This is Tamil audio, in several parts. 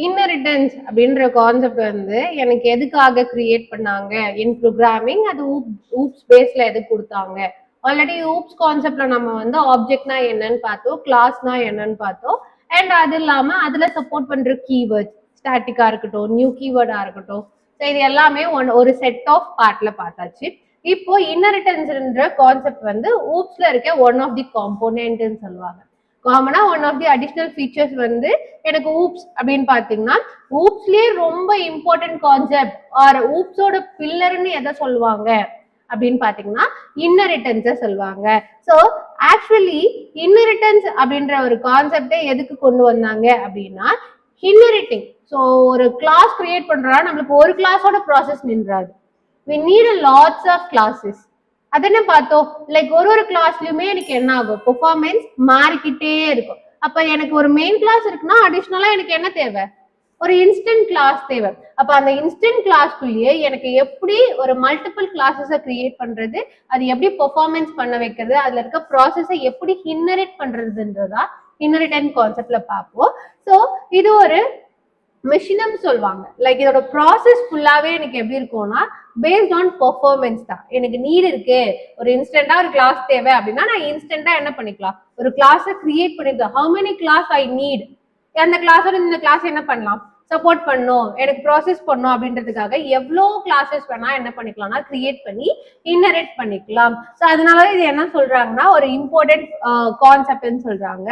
இன்ஹெரிட்டன்ஸ் அப்படின்ற கான்செப்ட் வந்து எனக்கு எதுக்காக கிரியேட் பண்ணாங்க இன் ப்ரோக்ராமிங், அது ஊப்ஸ் பேஸ்ல எது கொடுத்தாங்க. ஆல்ரெடி ஊப்ஸ் கான்செப்ட்ல நம்ம வந்து ஆப்ஜெக்ட்னா என்னன்னு பார்த்தோம், கிளாஸ்னா என்னன்னு பார்த்தோம். அண்ட் அது இல்லாம அதுல சப்போர்ட் பண்ற கீவேர்ட்ஸ் ஸ்டாட்டிக்கா இருக்கட்டும், நியூ கீவேர்டா இருக்கட்டும், இது எல்லாமே ஒரு செட் ஆஃப் பார்ட்ல பார்த்தாச்சு. இப்போ இன்ஹெரிட்டன்ஸ்ன்ற கான்செப்ட் வந்து ஊப்ஸ்ல இருக்க ஒன் ஆஃப் தி காம்போனன்ட்னு சொல்லுவாங்க. காமனா one of the additional features வந்து எனக்கு ஊப்ஸ் அப்படின்னு பாத்தீங்கன்னா, ஊப்ஸ்லயே ரொம்ப இம்பார்ட்டன்ட் கான்செப்ட் ஆர் ஊப்ஸோட பில்லர்னு எதை சொல்லுவாங்க அப்படின்னு பாத்தீங்கன்னா இன்னரிட்டன்ஸை சொல்லுவாங்க. ஸோ ஆக்சுவலி இன்னரிட்டன்ஸ் அப்படின்ற ஒரு கான்செப்டை எதுக்கு கொண்டு வந்தாங்க அப்படின்னா, இன்னரிட்டிங். ஸோ ஒரு கிளாஸ் கிரியேட் பண்றா, நம்மளுக்கு ஒரு கிளாஸோட process நின்றாது. we need a lots of classes. அதென்ன பார்த்தோம், லைக் ஒரு கிளாஸ்லயுமே எனக்கு என்ன ஆகும், பெர்ஃபார்மன்ஸ் மாறிக்கிட்டே இருக்கும். அப்ப எனக்கு ஒரு மெயின் கிளாஸ் இருக்குன்னா அடிஷனலா எனக்கு என்ன தேவை, ஒரு இன்ஸ்டன்ட் கிளாஸ் தேவை. அப்ப அந்த இன்ஸ்டன்ட் கிளாஸ்க்குள்ளேயே எனக்கு எப்படி ஒரு மல்டிபிள் கிளாஸஸை கிரியேட் பண்றது, அது எப்படி பெர்ஃபார்மன்ஸ் பண்ண வைக்கிறது, அதுல இருக்க ப்ராசஸை எப்படி இன்ஹெரிட் பண்றதுன்றதா இன்ஹெரிட்டன்ட் கான்செப்ட்ல பார்ப்போம். ஸோ இது ஒரு மெஷினம் சொல்லுவாங்க. லைக் இதோட ப்ராசஸ் ஃபுல்லாவே எனக்கு எப்படி இருக்கும்னா பேஸ்ட் ஆன் பெர்ஃபார்மன்ஸ் தான். எனக்கு நீட் இருக்கு, ஒரு இன்ஸ்டன்டா ஒரு கிளாஸ் தேவை அப்படின்னா நான் இன்ஸ்டன்டா என்ன பண்ணிக்கலாம், ஒரு கிளாஸை கிரியேட் பண்ணிக்கலாம். How many class I need, அந்த கிளாஸோட இந்த கிளாஸ் என்ன பண்ணலாம், சப்போர்ட் பண்ணும், எனக்கு ப்ராசஸ் பண்ணும் அப்படின்றதுக்காக எவ்வளோ கிளாஸஸ் வேணா என்ன பண்ணிக்கலாம்னா கிரியேட் பண்ணி இன்ஹெரிட் பண்ணிக்கலாம். ஸோ அதனால இது என்ன சொல்றாங்கன்னா ஒரு இம்பார்ட்டன்ட் கான்செப்ட்னு சொல்றாங்க.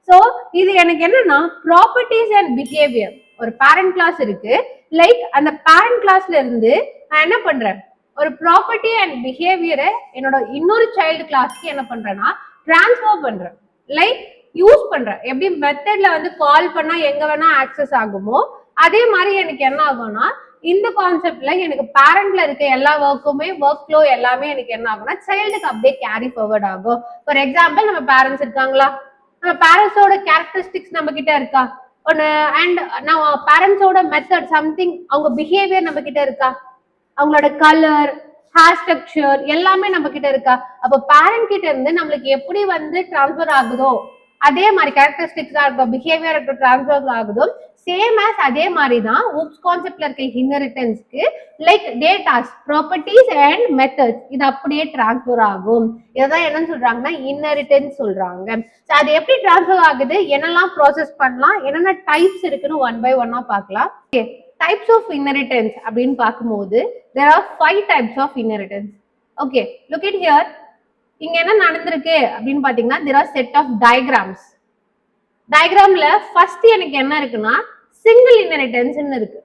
ஸோ இது எனக்கு என்னன்னா ப்ராப்பர்ட்டிஸ் அண்ட் பிஹேவியர். ஒரு பேரண்ட் கிளாஸ் இருக்கு, லைக் அந்த பேரண்ட் கிளாஸ்ல இருந்து நான் என்ன பண்றேன், ஒரு ப்ராப்பர்ட்டி அண்ட் பிஹேவியரை என்னோட இன்னொரு சைல்டு கிளாஸ்க்கு என்ன பண்றேன்னா டிரான்ஸ்ஃபர் பண்றேன், லைக் யூஸ் பண்றேன். எப்படி மெத்தட்ல வந்து கால் பண்ணா எங்க வேணா ஆக்சஸ் ஆகுமோ அதே மாதிரி எனக்கு என்ன ஆகும்னா இந்த கான்செப்ட்ல எனக்கு பேரண்ட்ல இருக்க எல்லா ஒர்க்குமே ஒர்க் ஃப்ளோ எல்லாமே எனக்கு என்ன ஆகும்னா சைல்டுக்கு அப்படியே கேரி ஃபார்வர்ட் ஆகும். ஃபார் எக்ஸாம்பிள் நம்ம பேரண்ட்ஸ் இருக்காங்களா, நம்ம பேரண்ட்ஸோட கேரக்டரிஸ்டிக்ஸ் நம்ம கிட்ட இருக்கா ஒன்னு, அண்ட் நம்ம பேரண்ட்ஸோட மெத்தட் சம்திங் அவங்க பிஹேவியர் நம்ம கிட்ட இருக்கா, அவங்களோட கலர் ஹேர் ஸ்ட்ரக்சர் எல்லாமே நம்ம கிட்ட இருக்கா. அப்ப பேரண்ட் கிட்ட இருந்து நம்மளுக்கு எப்படி வந்து டிரான்ஸ்பர் ஆகுதோ அதே மாதிரி கேரக்டரிஸ்டிக்ஸா இருக்கும், பிஹேவியர் டிரான்ஸ்பர் ஆகுதோ சேம் ஆஸ் அதே மாதிரி தான் ஊப்ஸ் கான்செப்ட்ல இருக்க இன்ஹெரிட்டன்ஸ்க்கு like datas properties and methods இது அப்படியே டிரான்ஸ்பர் ஆகும். இதான் என்னன்னு சொல்றாங்கன்னா இன்ஹெரிட்டன்ஸ் சொல்றாங்க. ஸோ அது எப்படி டிரான்ஸ்பர் ஆகுது, என்னெல்லாம் ப்ராசஸ் பண்ணலாம், என்னென்ன டைப்ஸ் இருக்குன்னு ஒன் பை ஒன்னா பார்க்கலாம். டைப்ஸ் ஆஃப் இன்ஹெரிட்டன்ஸ் அப்படின்னு பார்க்கும்போது there are 5 types of inheritance. Okay, look at here. இங்க என்ன நடந்திருக்கு அப்படின்னு பாத்தீங்கன்னா there are set of diagrams. டயக்ராம்ல ஃபர்ஸ்ட் எனக்கு என்ன இருக்குன்னா சிங்கிள் இன்ஹெரிட்டன்ஸ் இருக்கு.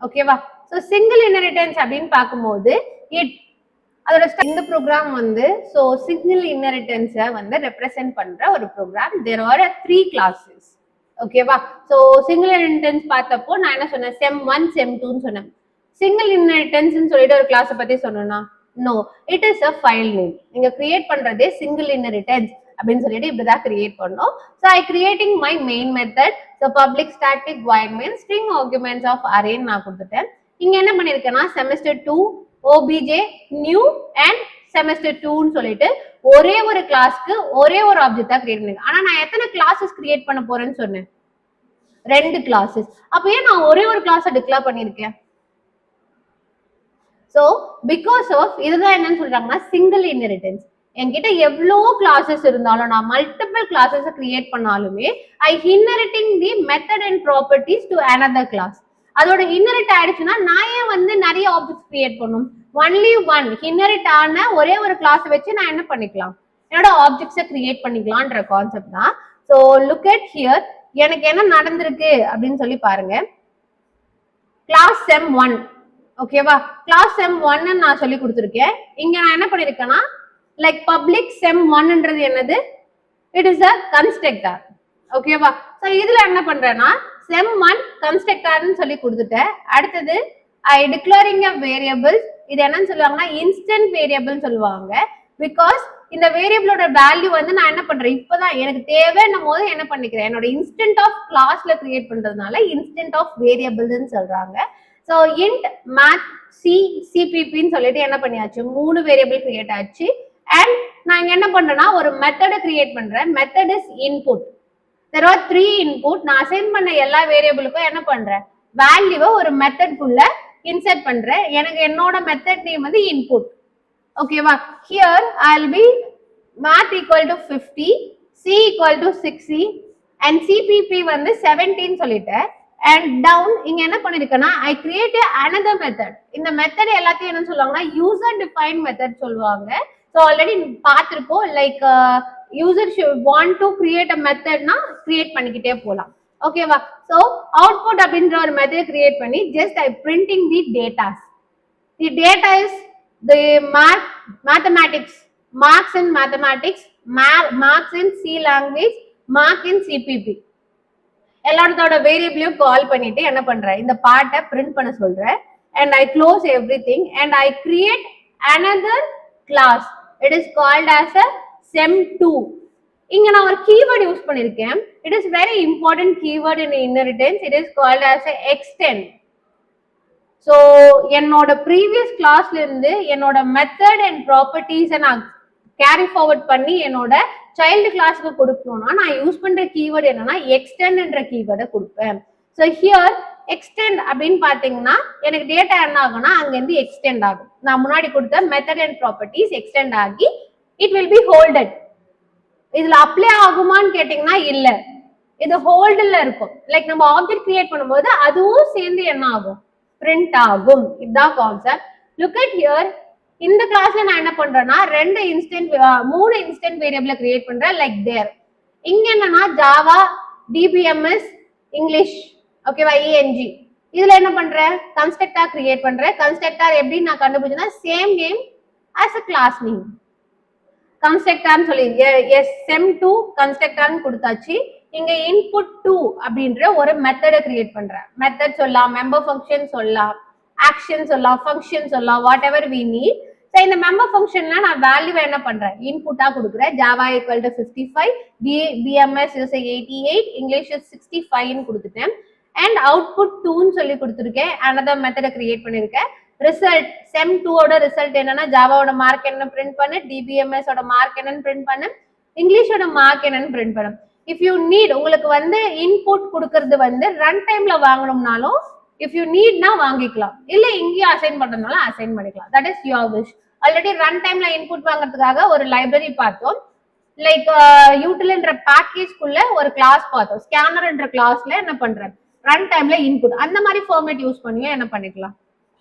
ஓகேவா, சோ சிங்கிள் இன்ஹெரிட்டன்ஸ் அப்படின்னு பார்க்கும்போது அதோட இந்த ப்ரோக்ராம் வந்து சோ சிங்கிள் இன்ஹெரிட்டன்ஸை வந்து ரெப்ரசென்ட் பண்ற ஒரு ப்ரோக்ராம். there are 3 classes. ஓகேவா, சோ சிங்கிள் இன்ஹெரிட்டன்ஸ் பார்த்தப்போ நான் என்ன சொன்னேன், sem1 sem2ன்னு சொன்னேன். சிங்கிள் இன்ஹெரிட்டன்ஸ் சொல்லிட்டு ஒரு கிளாஸை பத்தி சொன்னோம்னா no, it is a file name. நீங்க கிரியேட் பண்றதே சிங்கிள் இன்ஹெரிட்டன்ஸ் அப்படின்னு சொல்லிட்டு இப்படிதான் கிரியேட் பண்ணோம். So I creating my main method. So public static void main string arguments of அரேன்னு நான் கொடுத்துட்டேன். இங்க என்ன பண்ணிருக்கேன்னா semester2 obj நியூ அண்ட் semester2ன்னு சொல்லிட்டு ஒரே ஒரு கிளாஸ்க்கு ஒரே ஒரு ஆப்ஜெக்டா கிரியேட் பண்ணிருக்கேன். ஆனா நான் எத்தனை கிளாஸஸ் கிரியேட் பண்ண போறேன்னு சொன்னேன், 2 கிளாஸஸ். அப்ப ஏன் நான் ஒரே ஒரு கிளாஸை டிக்ளேர் பண்ணிருக்கேன். ஸோ பிகாஸ் ஆஃப் இதுதான் என்னன்னு சொல்றாங்கன்னா சிங்கிள் இன்ஹெரிட்டன்ஸ். என்கிட்ட எவ்வளோ கிளாஸஸ் இருந்தாலும் நான் மல்டிபிள் கிளாஸஸ் கிரியேட் பண்ணாலுமே I inheriting the method and properties to another class. அதோட இன்ஹெரிட் ஆயிடுச்சுன்னா நான் ஏன் வந்து நிறைய ஆப்ஜெக்ட்ஸ் கிரியேட் பண்ணும், ஒன்லி ஒன் இன்ஹெரிட் ஆன ஒரே ஒரு கிளாஸ் வச்சு நான் என்ன பண்ணிக்கலாம், என்னோட ஆப்ஜெக்ட்ஸை கிரியேட் பண்ணிக்கலாம்ன்ற கான்செப்ட் தான். ஸோ லுக் அட் ஹியர், எனக்கு என்ன நடந்திருக்கு அப்படின்னு சொல்லி பாருங்க. கிளாஸ் sem1, ஓகேவா, கிளாஸ் sem1 நான் சொல்லி கொடுத்துருக்கேன். இங்க நான் என்ன பண்ணிருக்கேன்னா லைக் பப்ளிக் sem1ன்றது என்னது, இட் இஸ் அ கன்ஸ்ட்ரக்டர். ஓகேவா, சோ இதுல என்ன பண்றேன்னா sem1 கன்ஸ்ட்ரக்டர்னு சொல்லி கொடுத்துட்டேன். அடுத்தது ஐ டிக்ளேரிங் அ வேரியபிள். இது என்னன்னு சொல்லுவாங்கன்னா இன்ஸ்டன்ட் வேரியபிள் சொல்லுவாங்க. பிகாஸ் இந்த வேரியபிளோட வேல்யூ வந்து நான் என்ன பண்றேன், இப்பதான் எனக்கு தேவைன்னும் போது என்ன பண்ணிக்கிறேன், என்னோட இன்ஸ்டன்ட் ஆஃப் கிளாஸ்ல கிரியேட் பண்றதுனால இன்ஸ்டன்ட் ஆஃப் வேரியபிள்னு சொல்றாங்க. ஸோ இன்ட் மேத் சி சிபிபின்னு சொல்லிட்டு என்ன பண்ணியாச்சு, 3 வேரியபிள் கிரியேட் ஆச்சு. அண்ட் நான் இங்க என்ன பண்றேன்னா ஒரு மெத்தடை கிரியேட் பண்றேன். Method is input. there are 3 input. நான் அசைன் பண்ண எல்லா வேரியபிளுக்கும் என்ன பண்றேன், வேல்யூவை ஒரு மெத்தட்குள்ள இன்சர்ட் பண்றேன். எனக்கு என்னோட மெத்தட் நேம் வந்து இன்புட். ஓகேவா? Here I'll be math equal to 50, c equal to 60 and cpp வந்து 17 சொல்லிட்டேன். and down இங்க என்ன பண்ணிருக்கேன்னா I create another method. இந்த மெத்தட் எல்லாத்தையும் என்ன சொல்லுவாங்கன்னா user defined method சொல்லுவாங்க. so already பார்த்திருப்போம், like user should want to create a method னா create பண்ணிக்கிட்டே போலாம். ஓகேவா? so output அப்படின்ற ஒரு மெத்தட் கிரியேட் பண்ணி just I printing the data. the data is the mathematics, marks in mathematics, marks in C language, mark in CPP. எல்லாத்தோட வேரியபிளையும் கால் பண்ணிட்டு என்ன பண்றேன், இந்த பார்ட்டை பிரிண்ட் பண்ண சொல்றேன். and I close everything and I create another class. it is called as a sem2. இங்க நான் ஒரு keyword யூஸ் பண்ணிருக்கேன். it is very important keyword in inheritance. it is called as a extend. so என்னோட previous classல இருந்து என்னோட method and properties நான் கேரி ஃபார்வர்ட் பண்ணி என்னோட சைல்டு கிளாஸ்க்கு கொடுக்கணும்னா நான் யூஸ் பண்ற கீவேர்டு என்னன்னா எக்ஸ்டெண்ட் என்ற கீவேர்டை கொடுப்பேன். ஸோ ஹியர் எக்ஸ்டெண்ட் அப்படின்னு பாத்தீங்கன்னா எனக்கு டேட்டா என்ன ஆகும்னா அங்கிருந்து எக்ஸ்டெண்ட் ஆகும். நான் முன்னாடி கொடுத்த மெத்தட் அண்ட் ப்ராப்பர்ட்டிஸ் எக்ஸ்டெண்ட் ஆகி இட் வில் பி ஹோல்டட். இதுல அப்ளை ஆகுமான்னு கேட்டீங்கன்னா இல்ல, இது ஹோல்டுல இருக்கும். லைக் நம்ம ஆப்ஜெக்ட் கிரியேட் பண்ணும்போது அதுவும் சேர்ந்து என்ன ஆகும், பிரிண்ட் ஆகும். இதுதான் கான்செப்ட். Look at here. இந்த கிளாஸ்ல நான் என்ன பண்றேன்னா மூணு இன்ஸ்டன்ட் வேரியபிள கிரியேட் பண்றேன். லைக் தேர் இங்க என்னன்னா ஜாவா, டிபிஎம்எஸ், இங்கிலீஷ், ஓகேவா, இஎன்ஜி. இதுல என்ன பண்றேன், கன்ஸ்ட்ரக்டர் கிரியேட் பண்றேன். கன்ஸ்ட்ரக்டர் எப்படி நான் கண்டுபிடிச்சேன்னா same name as a class name கன்ஸ்ட்ரக்டர்னு சொல்லி sem2 கன்ஸ்ட்ரக்டர்னு கொடுத்தாச்சு. இங்க இன்புட் 2 அப்படின்ற ஒரு மெத்தடை கிரியேட் பண்றேன். மெத்தட் சொல்லலாம், மெம்பர் ஃபங்க்ஷன் சொல்லலாம், ஆக்ஷன் சொல்லலாம், ஃபங்க்ஷன் சொல்லலாம், whatever we need. So இந்த மெம்பர் ஃபங்க்ஷன்ல நான் வேல்யூவை என்ன பண்றேன், இன்புட்டா கொடுக்குறேன். Java equal to 55, PMS is 88, English 65 கொடுத்துட்டேன். அண்ட் அவுட்புட் 2ன்னு சொல்லி கொடுத்துருக்கேன். அனதர் மெத்தடை கிரியேட் பண்ணிருக்கேன். ரிசல்ட் sem2 ஓட ரிசல்ட் என்னன்னா ஜாவாவோட மார்க் என்ன பிரிண்ட் பண்ணு, டிபிஎம்எஸ் ஓட மார்க் என்னன்னு பிரிண்ட் பண்ணு, இங்கிலீஷோட மார்க் என்னன்னு பிரிண்ட் பண்ணு. இஃப் யூ நீட் உங்களுக்கு வந்து இன்புட் கொடுக்கறது வந்து ரன் டைம்ல வாங்கணும்னாலும் இஃப் யூ நீட்னா வாங்கிக்கலாம், இல்ல இங்கேயும் அசைன் பண்றதுனால அசைன் பண்ணிக்கலாம். That is your wish. Already run டைம்ல இன்புட் வாங்குறதுக்காக ஒரு லைப்ரரி பார்த்தோம். லைக் யூட்டில்ன்ற பேக்கேஜ்க்குள்ள ஒரு கிளாஸ் பார்த்தோம். ஸ்கேனர்ன்ற கிளாஸ்ல என்ன பண்றேன், ரன் டைம்ல இன்புட் அந்த மாதிரி ஃபார்மேட் யூஸ் பண்ணியும் என்ன பண்ணிக்கலாம்,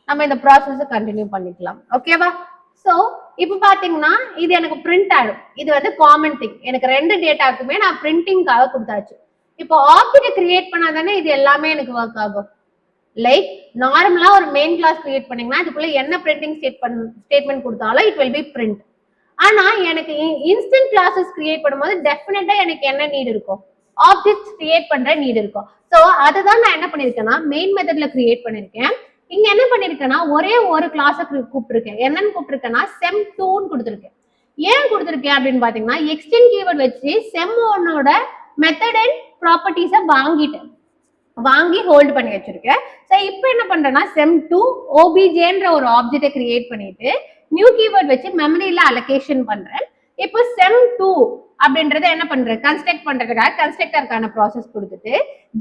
நம்ம இந்த ப்ராசஸ் கண்டினியூ பண்ணிக்கலாம். ஓகேவா? ஸோ இப்போ பாத்தீங்கன்னா இது எனக்கு பிரிண்ட் ஆகும். இது வந்து காமன் திங். எனக்கு ரெண்டு டேட்டாக்குமே நான் பிரிண்டிங்காக கொடுத்தாச்சு. இப்போ ஆப்ஜெக்ட் கிரியேட் பண்ணாதானே இது எல்லாமே எனக்கு ஒர்க் ஆகும். லைக் நார்மலா ஒரு மெயின் கிளாஸ் கிரியேட் பண்ணீங்கன்னா அதுக்குள்ள என்ன பிரிண்டிங் ஸ்டேட்மெண்ட் கொடுத்தாலும் இட் வில் பி பிரிண்ட். ஆனா எனக்கு இன்ஸ்டன்ட் கிளாஸஸ் கிரியேட் பண்ணும்போது டெஃபினட்டா எனக்கு என்ன நீட் இருக்கும், ஆப்ஜெக்ட்ஸ் கிரியேட் பண்ற நீட் இருக்கும். ஸோ அதுதான் நான் என்ன பண்ணிருக்கேன்னா மெயின் மெத்தட்ல கிரியேட் பண்ணிருக்கேன். இங்க என்ன பண்ணிருக்கேன்னா ஒரே ஒரு கிளாஸை கூப்பிட்டுருக்கேன். என்னன்னு கூப்பிட்டுருக்கேன்னா sem2ன்னு கொடுத்துருக்கேன். ஏன் கொடுத்துருக்கேன் அப்படின்னு பாத்தீங்கன்னா எக்ஸ்டெண்ட் கீவேர்ட் வச்சு sem1ஓட மெத்தட் அண்ட் ப்ராப்பர்ட்டிஸை வாங்கி ஹோல்ட் பண்ணி வச்சிருக்கேன். ஸோ இப்போ என்ன பண்றேன்னா sem2 objன்ற ஒரு ஆப்ஜெக்டை கிரியேட் பண்ணிட்டு நியூ கீவேர்ட் வச்சு மெமரியில அலோகேஷன் பண்றேன். இப்போ sem2 அப்படின்றத என்ன பண்றேன், கன்ஸ்ட்ரக்ட் பண்றதுக்காக கன்ஸ்ட்ரக்டருக்கான ப்ராசஸ் கொடுத்துட்டு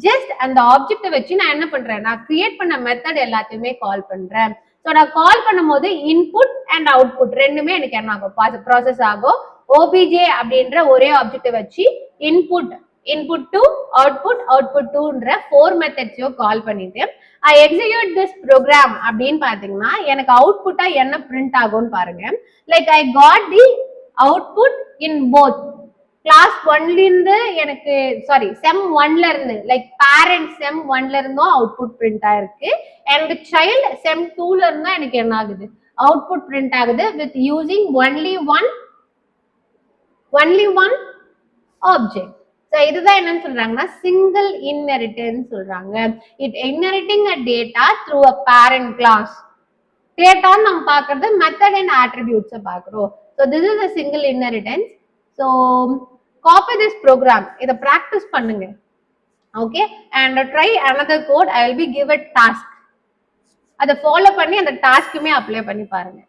ஜஸ்ட் அந்த ஆப்ஜெக்டை வச்சு நான் என்ன பண்றேன், நான் கிரியேட் பண்ண மெத்தட் எல்லாத்தையுமே கால் பண்றேன். ஸோ நான் கால் பண்ணும்போது இன்புட் அண்ட் அவுட்புட் ரெண்டுமே எனக்கு என்ன ஆகும், ப்ராசஸ் ஆகும். obj அப்படின்ற ஒரே ஆப்ஜெக்டை வச்சு இன்புட் 2, அவுட்புட் 2ன்ற 4 மெத்தட்ஸையும் கால் பண்ணிட்டு ஐ எக்ஸிக்யூட் திஸ் ப்ரோக்ராம் அப்படின்னு பாத்தீங்கன்னா எனக்கு அவுட்புட்டா என்ன பிரிண்ட் ஆகும்னு பாருங்க. Like I got the output in both class 1ல இருந்து எனக்கு sem1ல இருந்து லைக் பேரண்ட் sem1ல இருந்தும் அவுட்புட் பிரிண்ட் ஆயிருக்கு. அண்ட் சைல்டு sem2ல இருந்தும் எனக்கு என்ன ஆகுது, அவுட்புட் பிரிண்ட் ஆகுது with using only one object. So இதுதான் என்னன்னு சொல்றாங்கன்னா சிங்கிள் இன்ஹெரிட்டன்ஸ் சொல்றாங்க. It inheriting a data through a parent class. Data நம்ம பார்க்கறது மெத்தட் அண்ட் ஆட்ரிபியூட்ஸை பார்க்குறோம். So this is a single inheritance. So copy this program. இதை ப்ராக்டிஸ் பண்ணுங்க. Okay, and try another code. I will be give a task. அதை ஃபாலோ பண்ணி அந்த டாஸ்க்குமே அப்ளை பண்ணி பாருங்க.